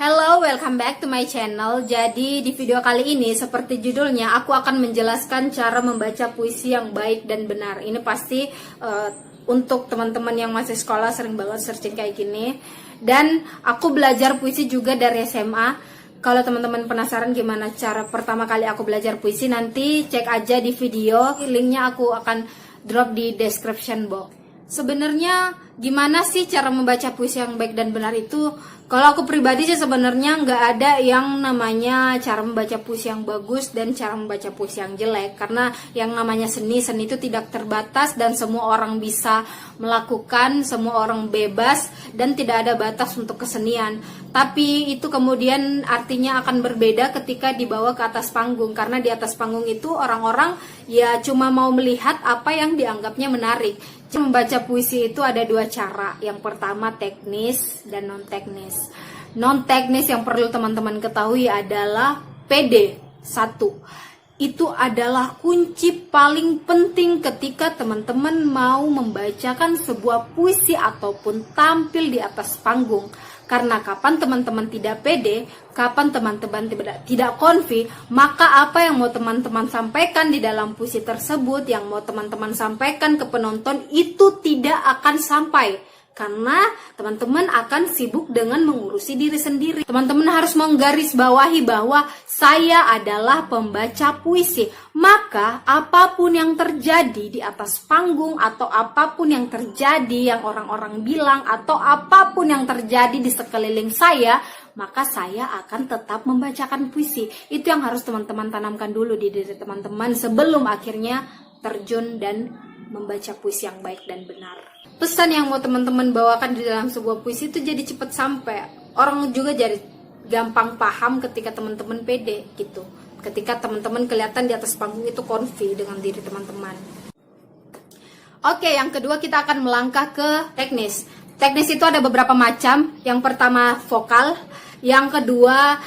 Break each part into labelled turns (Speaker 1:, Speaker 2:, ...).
Speaker 1: Hello, welcome back to my channel. Jadi di video kali ini seperti judulnya, aku akan menjelaskan cara membaca puisi yang baik dan benar. Ini pasti untuk teman-teman yang masih sekolah sering banget searching kayak gini. Dan aku belajar puisi juga dari SMA. Kalau teman-teman penasaran gimana cara pertama kali aku belajar puisi, nanti cek aja di video. Linknya aku akan drop di description box. Sebenarnya gimana sih cara membaca puisi yang baik dan benar itu? Kalau aku pribadi sih sebenarnya nggak ada yang namanya cara membaca puisi yang bagus dan cara membaca puisi yang jelek. Karena yang namanya seni itu tidak terbatas dan semua orang bisa melakukan, semua orang bebas dan tidak ada batas untuk kesenian. Tapi itu kemudian artinya akan berbeda ketika dibawa ke atas panggung. Karena di atas panggung itu orang-orang ya cuma mau melihat apa yang dianggapnya menarik. Membaca puisi itu ada dua cara. Yang pertama teknis dan non teknis. Non teknis yang perlu teman-teman ketahui adalah PD. Satu, itu adalah kunci paling penting ketika teman-teman mau membacakan sebuah puisi ataupun tampil di atas panggung. Karena kapan teman-teman tidak pede, kapan teman-teman tidak konfi, maka apa yang mau teman-teman sampaikan di dalam puisi tersebut, yang mau teman-teman sampaikan ke penonton itu tidak akan sampai. Karena teman-teman akan sibuk dengan mengurusi diri sendiri. Teman-teman harus menggarisbawahi bahwa saya adalah pembaca puisi. Maka apapun yang terjadi di atas panggung atau apapun yang terjadi yang orang-orang bilang atau apapun yang terjadi di sekeliling saya, maka saya akan tetap membacakan puisi. Itu yang harus teman-teman tanamkan dulu di diri teman-teman sebelum akhirnya terjun dan membaca puisi yang baik dan benar. Pesan yang mau teman-teman bawakan di dalam sebuah puisi itu jadi cepat sampai. Orang juga jadi gampang paham ketika teman-teman pede gitu. Ketika teman-teman kelihatan di atas panggung itu konfi dengan diri teman-teman. Oke, yang kedua kita akan melangkah ke teknis. Teknis itu ada beberapa macam. Yang pertama vokal, yang kedua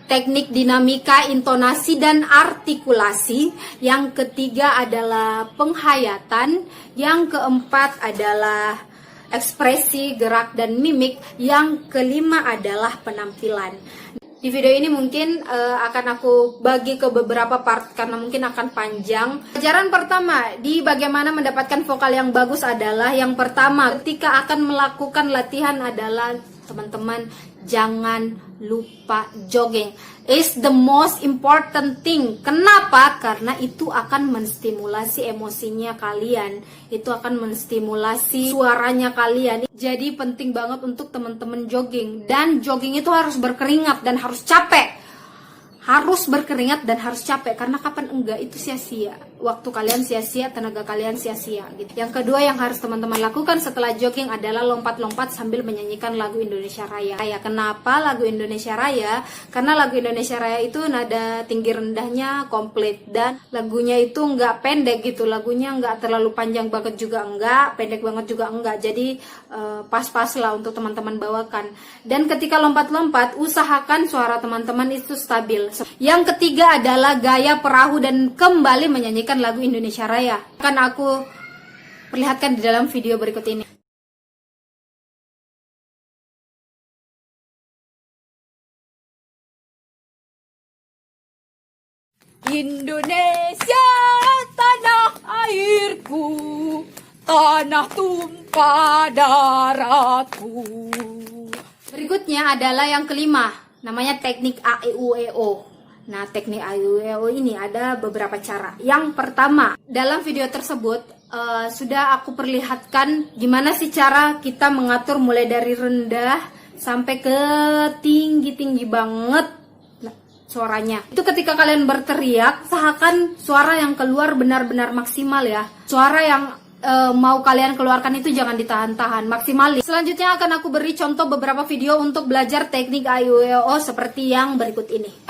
Speaker 1: teknik dinamika, intonasi, dan artikulasi. Yang ketiga adalah penghayatan. Yang keempat adalah ekspresi, gerak, dan mimik. Yang kelima adalah penampilan. Di video ini mungkin akan aku bagi ke beberapa part karena mungkin akan panjang. Pelajaran pertama di bagaimana mendapatkan vokal yang bagus adalah yang pertama ketika akan melakukan latihan adalah teman-teman jangan lupa jogging. Is the most important thing. Kenapa? Karena itu akan menstimulasi emosinya kalian. Itu akan menstimulasi suaranya kalian. Jadi penting banget untuk teman-teman jogging. Dan jogging itu harus berkeringat dan harus capek. Harus berkeringat dan harus capek. Karena kapan enggak itu sia-sia. Waktu kalian sia-sia, tenaga kalian sia-sia gitu. Yang kedua yang harus teman-teman lakukan setelah jogging adalah lompat-lompat sambil menyanyikan lagu Indonesia Raya. Kenapa lagu Indonesia Raya? Karena lagu Indonesia Raya itu nada tinggi rendahnya komplit. Dan lagunya itu enggak pendek gitu. Lagunya enggak terlalu panjang banget juga enggak. Pendek banget juga enggak. Jadi pas-pas lah untuk teman-teman bawakan. Dan ketika lompat-lompat, usahakan suara teman-teman itu stabil. Yang ketiga adalah gaya perahu dan kembali menyanyikan lagu Indonesia Raya. Akan aku perlihatkan di dalam video berikut ini.
Speaker 2: Indonesia tanah airku, tanah tumpah darahku.
Speaker 1: Berikutnya adalah yang kelima, namanya teknik A E U E O. Nah, teknik A E U E O ini ada beberapa cara. Yang pertama, dalam video tersebut sudah aku perlihatkan gimana sih cara kita mengatur mulai dari rendah sampai ke tinggi-tinggi banget suaranya. Itu ketika kalian berteriak, usahakan suara yang keluar benar-benar maksimal ya. Suara yang mau kalian keluarkan itu jangan ditahan-tahan, maksimalis. Selanjutnya akan aku beri contoh beberapa video untuk belajar teknik A E U E O seperti yang berikut ini.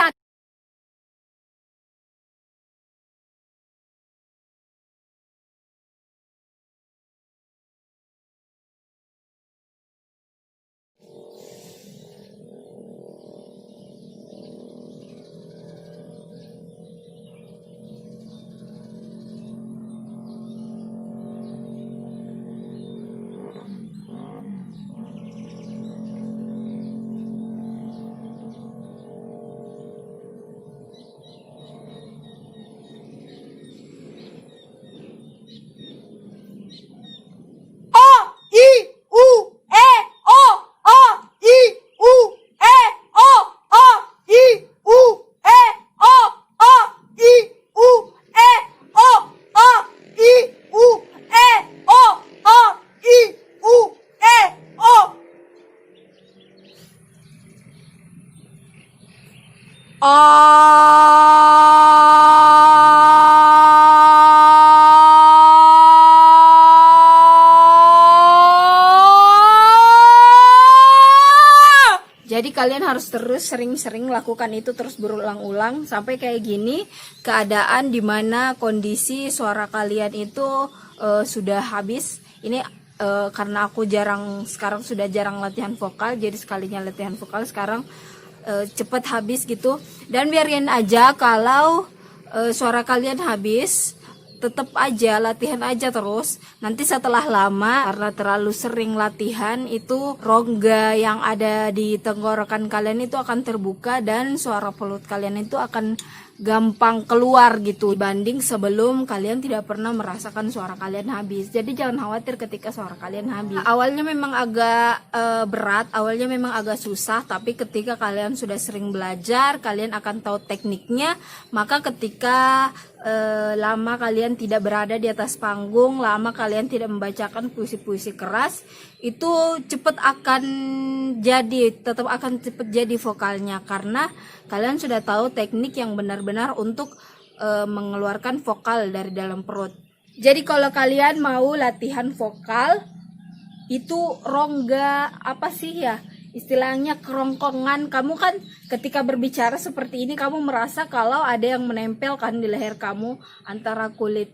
Speaker 1: Jadi kalian harus terus sering-sering lakukan itu terus berulang-ulang sampai kayak gini keadaan dimana kondisi suara kalian itu sudah habis. Ini karena aku sekarang sudah jarang latihan vokal, jadi sekalinya latihan vokal sekarang cepet habis gitu. Dan biarin aja kalau suara kalian habis, tetap aja latihan aja terus. Nanti setelah lama karena terlalu sering latihan itu rongga yang ada di tenggorokan kalian itu akan terbuka dan suara pelut kalian itu akan gampang keluar gitu dibanding sebelum kalian tidak pernah merasakan suara kalian habis. Jadi jangan khawatir ketika suara kalian habis. Awalnya memang agak berat, awalnya memang agak susah, tapi ketika kalian sudah sering belajar, kalian akan tahu tekniknya. Maka ketika lama kalian tidak berada di atas panggung, lama kalian tidak membacakan puisi-puisi keras, itu tetap akan jadi vokalnya karena kalian sudah tahu teknik yang benar-benar untuk mengeluarkan vokal dari dalam perut. Jadi kalau kalian mau latihan vokal itu rongga apa sih ya? Istilahnya kerongkongan. Kamu kan ketika berbicara seperti ini kamu merasa kalau ada yang menempel kan di leher kamu antara kulit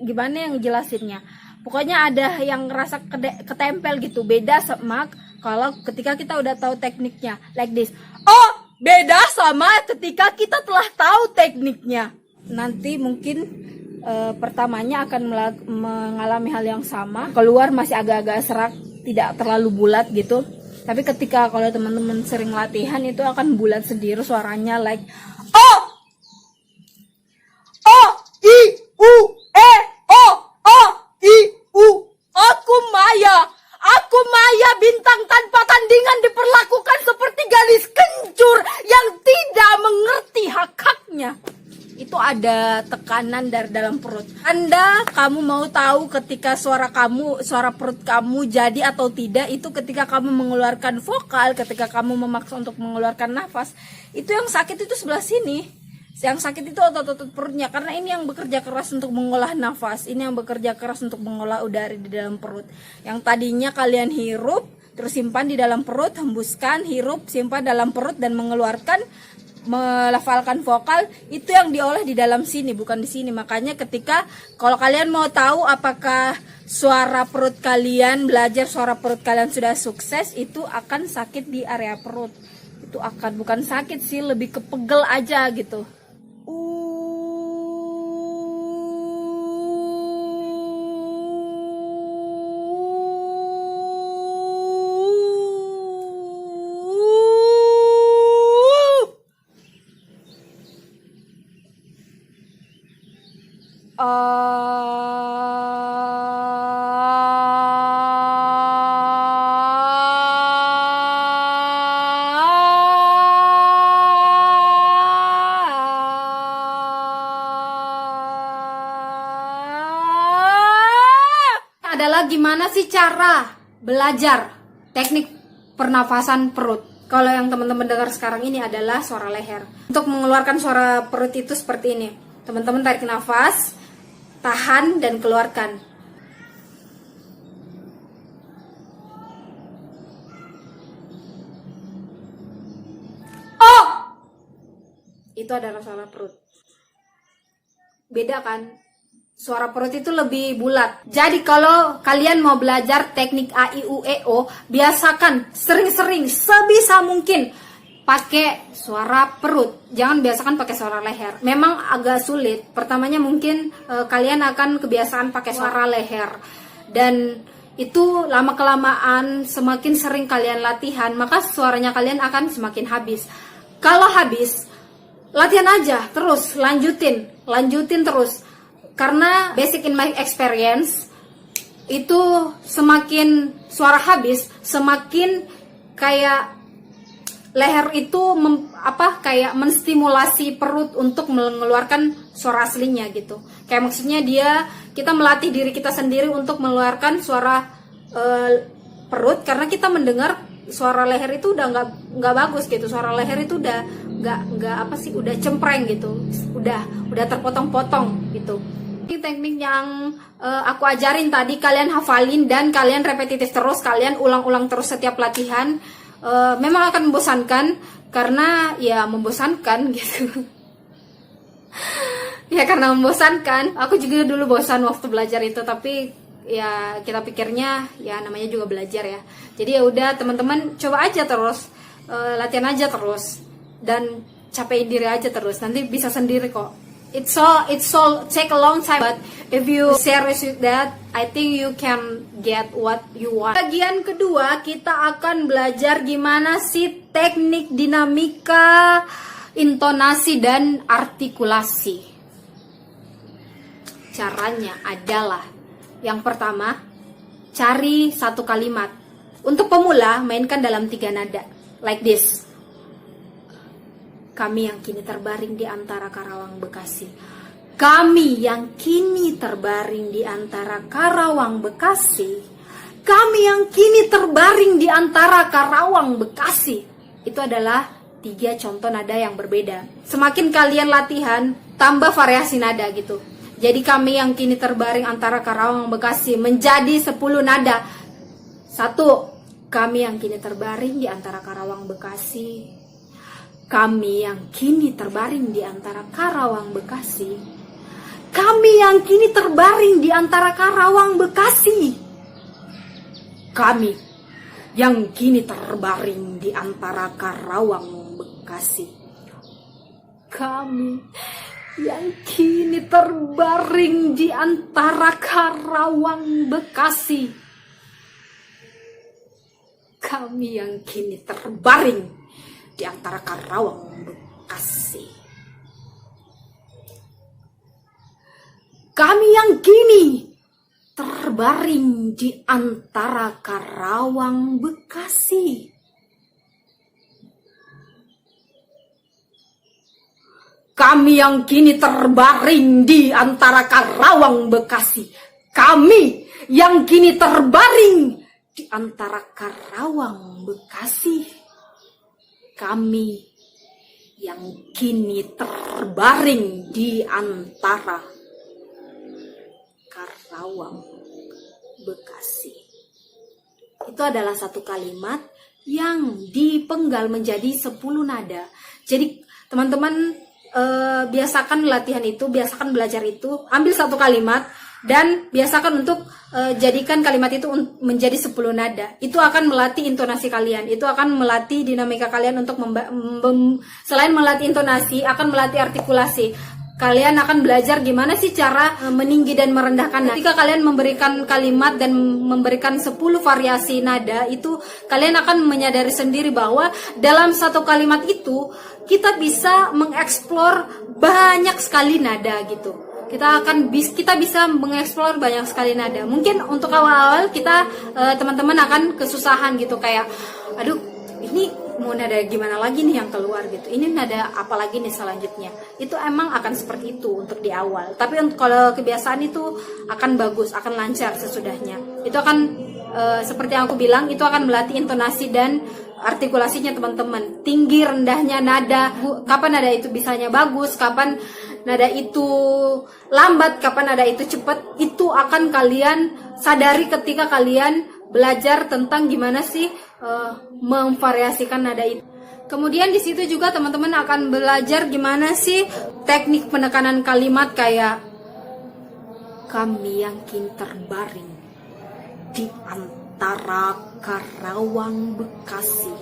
Speaker 1: gimana yang jelasinnya? Pokoknya ada yang ngerasa ketempel gitu. Beda sama kalau ketika kita udah tahu tekniknya like this.
Speaker 2: Oh, beda sama ketika kita telah tahu tekniknya.
Speaker 1: Nanti mungkin pertamanya akan mengalami hal yang sama. Keluar masih agak-agak serak, tidak terlalu bulat gitu. Tapi ketika kalau teman-teman sering latihan itu akan bulat sendiri suaranya like
Speaker 2: Oh, oh, i, u, e, o, i, u. Aku Maya, bintang tanpa tandingan diperlakukan seperti gadis kencur yang tidak mengerti hak-haknya.
Speaker 1: itu ada tekanan dari dalam perut. Kamu mau tahu ketika suara perut kamu jadi atau tidak, itu ketika kamu mengeluarkan vokal, ketika kamu memaksa untuk mengeluarkan nafas, itu yang sakit itu sebelah sini. Yang sakit itu otot-otot perutnya, karena ini yang bekerja keras untuk mengolah nafas, ini yang bekerja keras untuk mengolah udara di dalam perut. Yang tadinya kalian hirup, terus simpan di dalam perut, hembuskan, hirup, simpan dalam perut dan mengeluarkan, melafalkan vokal, itu yang diolah di dalam sini, bukan di sini. Makanya ketika kalau kalian mau tahu apakah suara perut kalian, belajar suara perut kalian sudah sukses, itu akan sakit di area perut. Itu akan bukan sakit sih, lebih kepegel aja gitu. Adalah gimana sih cara belajar teknik pernafasan perut. Kalau yang teman-teman dengar sekarang ini adalah suara leher. Untuk mengeluarkan suara perut itu seperti ini. Teman-teman tarik nafas, tahan dan keluarkan.
Speaker 2: Oh,
Speaker 1: Itu adalah suara perut. Beda kan? Suara perut itu lebih bulat. Jadi kalau kalian mau belajar teknik A, I, U, E, O, biasakan sering-sering sebisa mungkin pakai suara perut. Jangan biasakan pakai suara leher. Memang agak sulit. Pertamanya mungkin kalian akan kebiasaan pakai suara leher. Dan itu lama-kelamaan semakin sering kalian latihan, maka suaranya kalian akan semakin habis. Kalau habis, latihan aja terus, lanjutin terus. Karena basic in my experience itu semakin suara habis, semakin kayak leher itu kayak menstimulasi perut untuk mengeluarkan suara aslinya gitu. Kayak maksudnya kita melatih diri kita sendiri untuk mengeluarkan suara perut, karena kita mendengar suara leher itu udah nggak bagus gitu, suara leher itu udah nggak apa sih, udah cempreng gitu, udah terpotong-potong gitu. Ini teknik yang aku ajarin tadi kalian hafalin dan kalian repetitif terus, kalian ulang-ulang terus setiap latihan. Memang akan membosankan karena ya membosankan gitu. Ya karena membosankan, aku juga dulu bosan waktu belajar itu, tapi ya kita pikirnya ya namanya juga belajar ya. Jadi ya udah teman-teman coba aja terus, latihan aja terus dan capain diri aja terus, nanti bisa sendiri kok. It's all take a long time, but if you serious with that, I think you can get what you want. Bagian kedua kita akan belajar gimana sih teknik dinamika, intonasi dan artikulasi. Caranya adalah yang pertama, cari satu kalimat. Untuk pemula, mainkan dalam 3 nada. Like this. Kami yang kini terbaring di antara Karawang Bekasi. Kami yang kini terbaring di antara Karawang Bekasi. Kami yang kini terbaring di antara Karawang Bekasi. Itu adalah 3 contoh nada yang berbeda. Semakin kalian latihan, tambah variasi nada gitu. Jadi kami yang kini terbaring antara Karawang Bekasi menjadi 10 nada. 1. Kami yang kini terbaring di antara Karawang Bekasi. Kami yang kini terbaring di antara Karawang Bekasi. Kami yang kini terbaring di antara Karawang Bekasi. Kami yang kini terbaring di antara Karawang Bekasi. Kami yang kini terbaring di antara Karawang Bekasi. Kami yang kini terbaring di antara Karawang Bekasi. Kami yang kini terbaring di antara Karawang Bekasi. Kami yang kini terbaring di antara Karawang Bekasi. Kami yang kini terbaring di antara Karawang Bekasi. Kami yang kini terbaring di antara Karawang Bekasi. Itu adalah satu kalimat yang dipenggal menjadi 10 nada. Jadi teman-teman biasakan latihan itu, biasakan belajar itu, ambil satu kalimat dan biasakan untuk jadikan kalimat itu menjadi 10 nada. Itu akan melatih intonasi kalian, itu akan melatih dinamika kalian untuk selain melatih intonasi, akan melatih artikulasi. Kalian akan belajar gimana sih cara meninggi dan merendahkan. Ketika kalian memberikan kalimat dan memberikan 10 variasi nada, itu kalian akan menyadari sendiri bahwa dalam satu kalimat itu kita bisa mengeksplor banyak sekali nada gitu. Kita bisa mengeksplor banyak sekali nada. Mungkin untuk awal-awal kita teman-teman akan kesusahan gitu, kayak aduh ini mau nada gimana lagi nih yang keluar gitu, ini nada apa lagi nih selanjutnya. Itu emang akan seperti itu untuk di awal, tapi kalau kebiasaan itu akan bagus, akan lancar sesudahnya. Itu akan seperti yang aku bilang, itu akan melatih intonasi dan artikulasinya teman-teman. Tinggi rendahnya nada, kapan nada itu bisanya bagus, kapan nada itu lambat, kapan nada itu cepat, itu akan kalian sadari ketika kalian belajar tentang gimana sih memvariasikan nada itu. Kemudian di situ juga teman-teman akan belajar gimana sih teknik penekanan kalimat, kayak kami yang kini terbaring di antara Karawang Bekasi.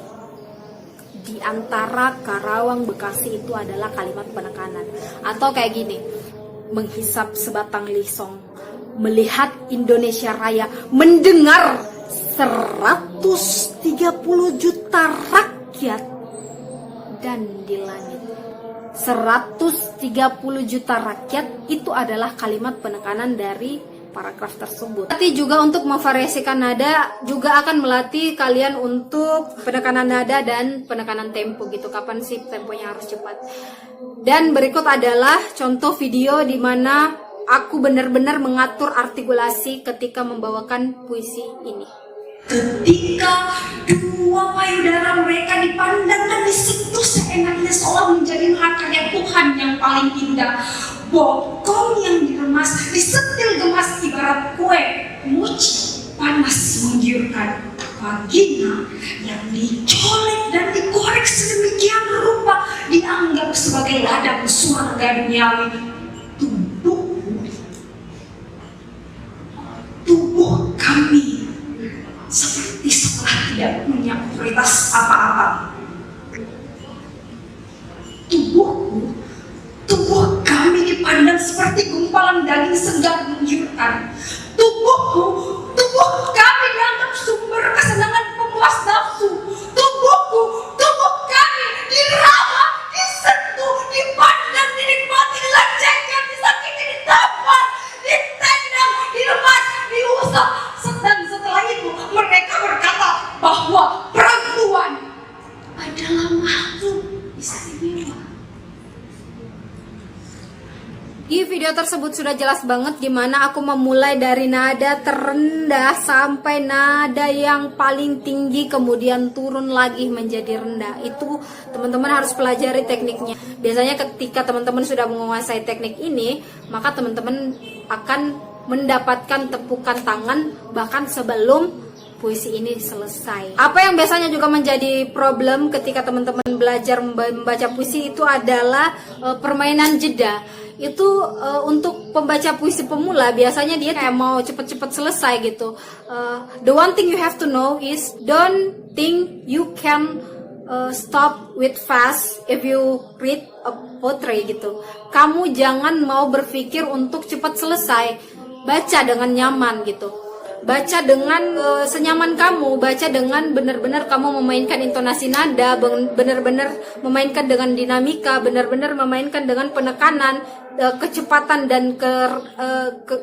Speaker 1: Di antara Karawang Bekasi itu adalah kalimat penekanan. Atau kayak gini, menghisap sebatang lisong, melihat Indonesia Raya, mendengar 130 juta rakyat, dan di langit 130 juta rakyat. Itu adalah kalimat penekanan dari paragraf tersebut. Nanti juga untuk memvariasikan nada juga akan melatih kalian untuk penekanan nada dan penekanan tempo gitu. Kapan sih temponya harus cepat. Dan berikut adalah contoh video di mana aku benar-benar mengatur artikulasi ketika membawakan puisi ini.
Speaker 3: Ketika dua payudara mereka dipandang dan disitu seenaknya seolah menjadi karya Tuhan yang paling indah. Bokong yang diremas, disetil gemas ibarat kue mochi, panas menggiurkan. Vagina yang dicolek dan dikorek sedemikian rupa dianggap sebagai ladang surga duniawi. Tubuh kami seperti setelah tidak punya otoritas apa-apa. Tubuh kami dipandang seperti gumpalan daging segar menggiurkan. Tubuh kami dianggap sumber kesenangan pemuas nafsu. Tubuh kami diraba, disentuh, dipandang, dinikmati, dilecehkan, disakiti, ditampar, ditendang, diremas, diusap. Dan setelah itu mereka berkata bahwa perempuan adalah makhluk istimewa.
Speaker 1: Di video tersebut sudah jelas banget gimana aku memulai dari nada terendah sampai nada yang paling tinggi, kemudian turun lagi menjadi rendah. Itu teman-teman harus pelajari tekniknya. Biasanya ketika teman-teman sudah menguasai teknik ini, maka teman-teman akan mendapatkan tepukan tangan bahkan sebelum puisi ini selesai. Apa yang biasanya juga menjadi problem ketika teman-teman belajar membaca puisi itu adalah permainan jeda. Itu untuk pembaca puisi pemula biasanya dia kayak mau cepet-cepet selesai gitu. The one thing you have to know is don't think you can stop with fast if you read a poetry gitu. Kamu jangan mau berpikir untuk cepat selesai. Baca dengan nyaman gitu. Baca dengan senyaman kamu, baca dengan benar-benar kamu memainkan intonasi nada, benar-benar memainkan dengan dinamika, benar-benar memainkan dengan penekanan, kecepatan dan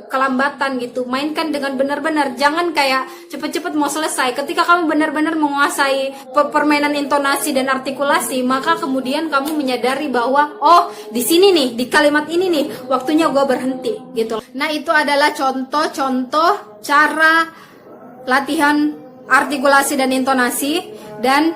Speaker 1: kelambatan gitu. Mainkan dengan benar-benar, jangan kayak cepet-cepet mau selesai. Ketika kamu benar-benar menguasai permainan intonasi dan artikulasi, maka kemudian kamu menyadari bahwa oh di sini nih, di kalimat ini nih waktunya gue berhenti gitu. Nah itu adalah contoh-contoh cara latihan artikulasi dan intonasi, dan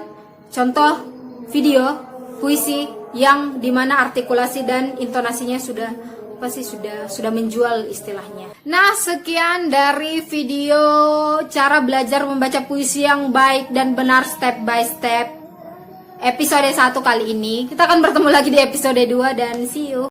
Speaker 1: contoh video puisi yang dimana artikulasi dan intonasinya sudah menjual istilahnya. Nah sekian dari video cara belajar membaca puisi yang baik dan benar step by step episode 1 kali ini. Kita akan bertemu lagi di episode 2 dan see you.